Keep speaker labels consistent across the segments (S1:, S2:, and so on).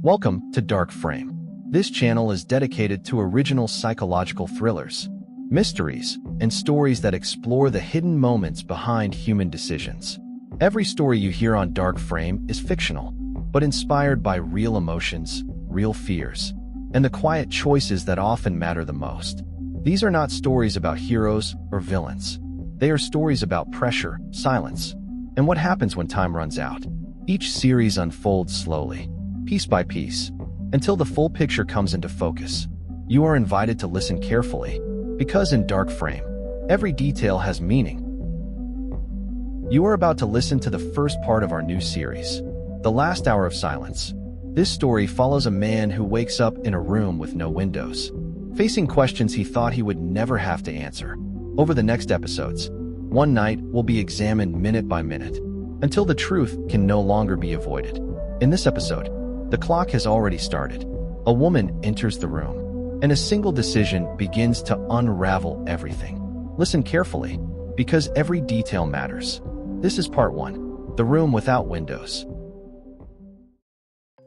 S1: Welcome to Dark Frame. This channel is dedicated to original psychological thrillers, mysteries, and stories that explore the hidden moments behind human decisions. Every story you hear on Dark Frame is fictional, but inspired by real emotions, real fears, and the quiet choices that often matter the most. These are not stories about heroes or villains. They are stories about pressure, silence, and what happens when time runs out. Each series unfolds slowly, piece by piece, until the full picture comes into focus. You are invited to listen carefully, because in Dark Frame, every detail has meaning. You are about to listen to the first part of our new series, The Last Hour of Silence. This story follows a man who wakes up in a room with no windows, facing questions he thought he would never have to answer. Over the next episodes, one night will be examined minute by minute, until the truth can no longer be avoided. In this episode, the clock has already started. A woman enters the room, and a single decision begins to unravel everything. Listen carefully, because every detail matters. This is part 1, The Room Without Windows.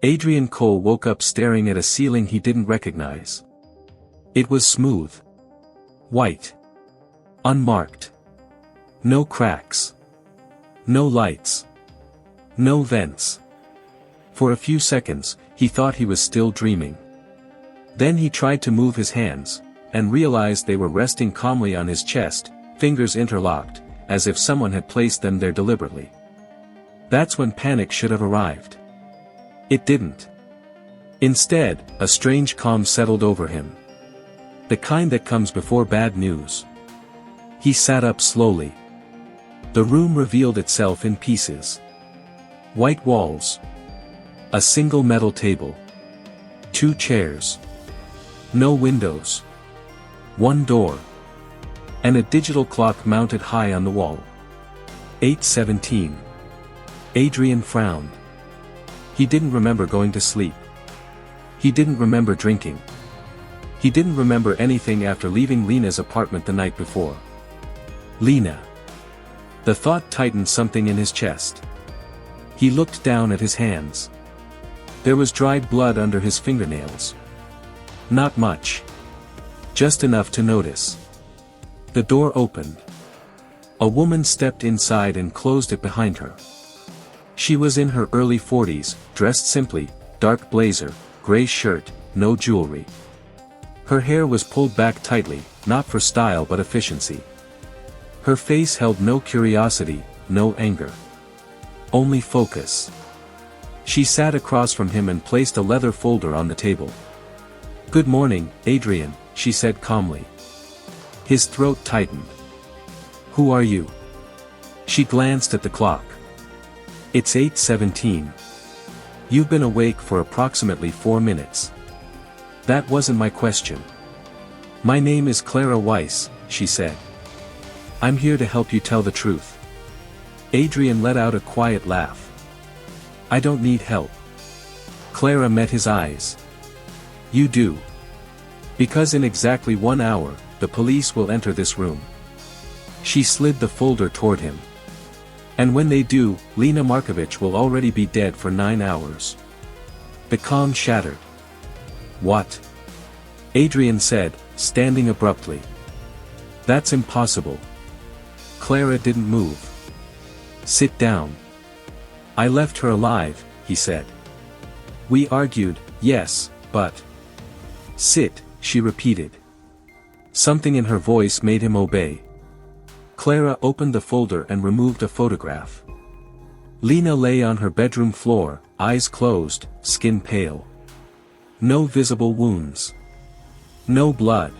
S2: Adrian Cole woke up staring at a ceiling he didn't recognize. It was smooth, white, unmarked. No cracks. No lights. No vents. For a few seconds, he thought he was still dreaming. Then he tried to move his hands, and realized they were resting calmly on his chest, fingers interlocked, as if someone had placed them there deliberately. That's when panic should have arrived. It didn't. Instead, a strange calm settled over him. The kind that comes before bad news. He sat up slowly. The room revealed itself in pieces. White walls. A single metal table. 2 chairs. No windows. 1 door. And a digital clock mounted high on the wall. 8:17. Adrian frowned. He didn't remember going to sleep. He didn't remember drinking. He didn't remember anything after leaving Lena's apartment the night before. Lena. The thought tightened something in his chest. He looked down at his hands. There was dried blood under his fingernails. Not much. Just enough to notice. The door opened. A woman stepped inside and closed it behind her. She was in her early 40s, dressed simply, dark blazer, gray shirt, no jewelry. Her hair was pulled back tightly, not for style but efficiency. Her face held no curiosity, no anger. Only focus. She sat across from him and placed a leather folder on the table. "Good morning, Adrian," she said calmly. His throat tightened. "Who are you?" She glanced at the clock. "It's 8:17. You've been awake for approximately 4 minutes." "That wasn't my question." "My name is Clara Weiss," she said. "I'm here to help you tell the truth." Adrian let out a quiet laugh. "I don't need help." Clara met his eyes. "You do. Because in exactly 1 hour, the police will enter this room." She slid the folder toward him. "And when they do, Lena Markovich will already be dead for 9 hours." The calm shattered. "What?" Adrian said, standing abruptly. "That's impossible." Clara didn't move. "Sit down." "I left her alive," he said. "We argued, yes, but—" "Sit," she repeated. Something in her voice made him obey. Clara opened the folder and removed a photograph. Lena lay on her bedroom floor, eyes closed, skin pale. No visible wounds. No blood.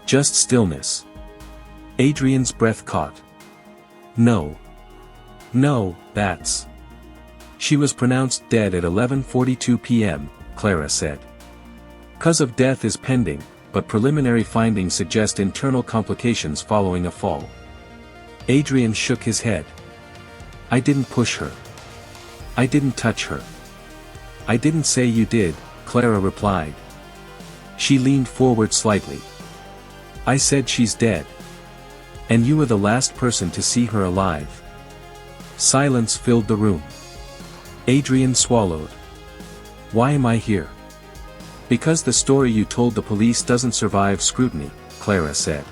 S2: Just stillness. Adrian's breath caught. "No. No, that's—" "She was pronounced dead at 11:42 p.m., Clara said. "Cause of death is pending, but preliminary findings suggest internal complications following a fall." Adrian shook his head. "I didn't push her. I didn't touch her." "I didn't say you did," Clara replied. She leaned forward slightly. "I said she's dead. And you were the last person to see her alive." Silence filled the room. Adrian swallowed. Why am I here? Because the story you told the police doesn't survive scrutiny, Clara said.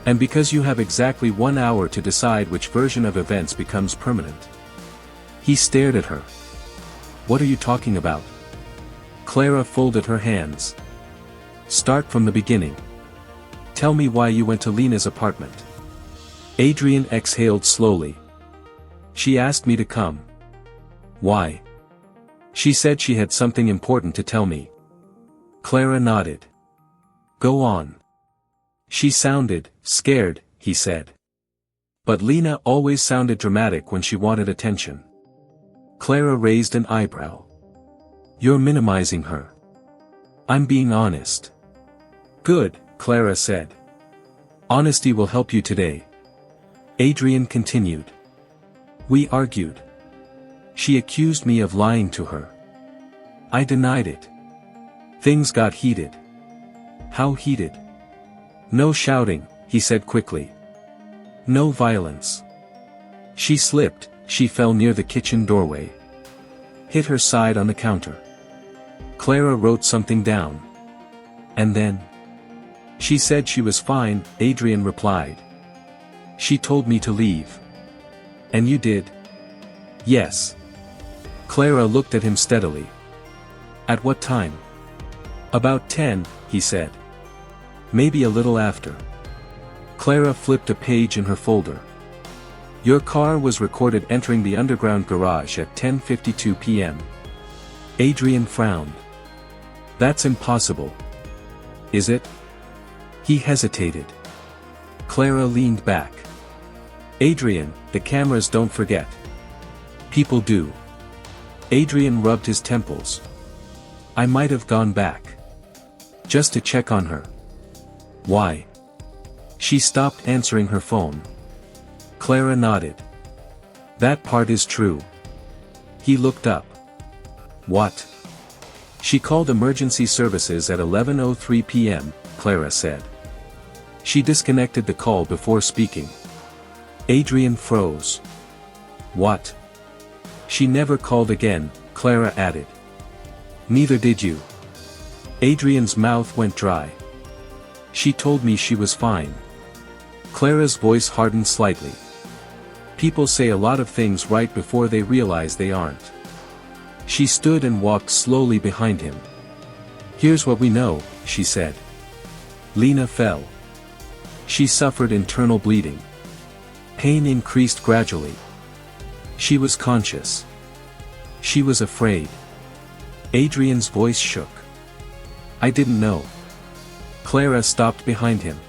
S2: And because you have exactly 1 hour to decide which version of events becomes permanent. He stared at her. What are you talking about? Clara folded her hands. Start from the beginning. Tell me why you went to Lena's apartment. Adrian exhaled slowly. She asked me to come. Why? She said she had something important to tell me. Clara nodded. Go on. She sounded scared, he said. But Lena always sounded dramatic when she wanted attention. Clara raised an eyebrow. You're minimizing her. I'm being honest. Good, Clara said. Honesty will help you today. Adrian continued. We argued. She accused me of lying to her. I denied it. Things got heated. How heated? No shouting, he said quickly. No violence. She slipped, she fell near the kitchen doorway. Hit her side on the counter. Clara wrote something down. And then? She said she was fine, Adrian replied. She told me to leave. And you did? Yes. Clara looked at him steadily. At what time? About 10, he said. Maybe a little after. Clara flipped a page in her folder. Your car was recorded entering the underground garage at 10:52 p.m. Adrian frowned. That's impossible. Is it? He hesitated. Clara leaned back. Adrian, the cameras don't forget. People do. Adrian rubbed his temples. I might have gone back. Just to check on her. Why? She stopped answering her phone. Clara nodded. That part is true. He looked up. What? She called emergency services at 11:03 p.m., Clara said. She disconnected the call before speaking. Adrian froze. What? She never called again, Clara added. Neither did you. Adrian's mouth went dry. She told me she was fine. Clara's voice hardened slightly. People say a lot of things right before they realize they aren't. She stood and walked slowly behind him. Here's what we know, she said. Lena fell. She suffered internal bleeding. Pain increased gradually. She was conscious. She was afraid. Adrian's voice shook. I didn't know. Clara stopped behind him.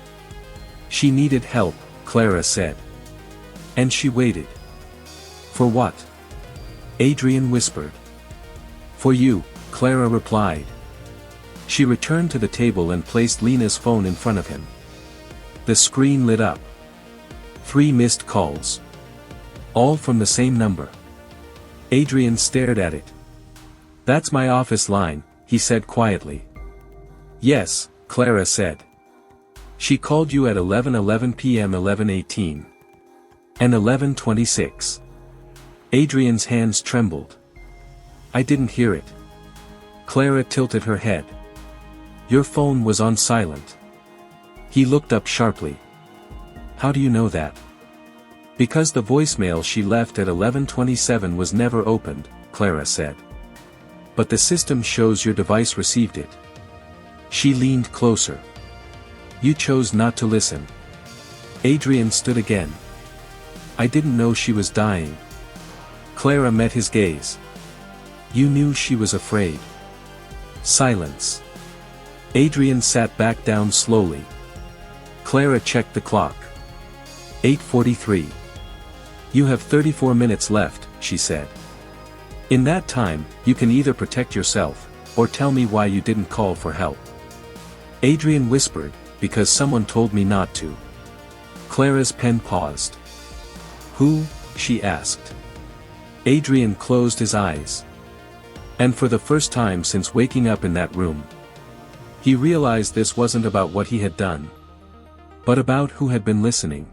S2: She needed help, Clara said. And she waited. For what? Adrian whispered. For you, Clara replied. She returned to the table and placed Lena's phone in front of him. The screen lit up. 3 missed calls. All from the same number. Adrian stared at it. That's my office line, he said quietly. Yes, Clara said. She called you at 11:11 p.m. 11:18. And 11:26. Adrian's hands trembled. I didn't hear it. Clara tilted her head. Your phone was on silent. He looked up sharply. How do you know that? Because the voicemail she left at 11:27 was never opened, Clara said. But the system shows your device received it. She leaned closer. You chose not to listen. Adrian stood again. I didn't know she was dying. Clara met his gaze. You knew she was afraid. Silence. Adrian sat back down slowly. Clara checked the clock. 8:43. You have 34 minutes left, she said. In that time, you can either protect yourself, or tell me why you didn't call for help. Adrian whispered, because someone told me not to. Clara's pen paused. Who? She asked. Adrian closed his eyes. And for the first time since waking up in that room, he realized this wasn't about what he had done, but about who had been listening.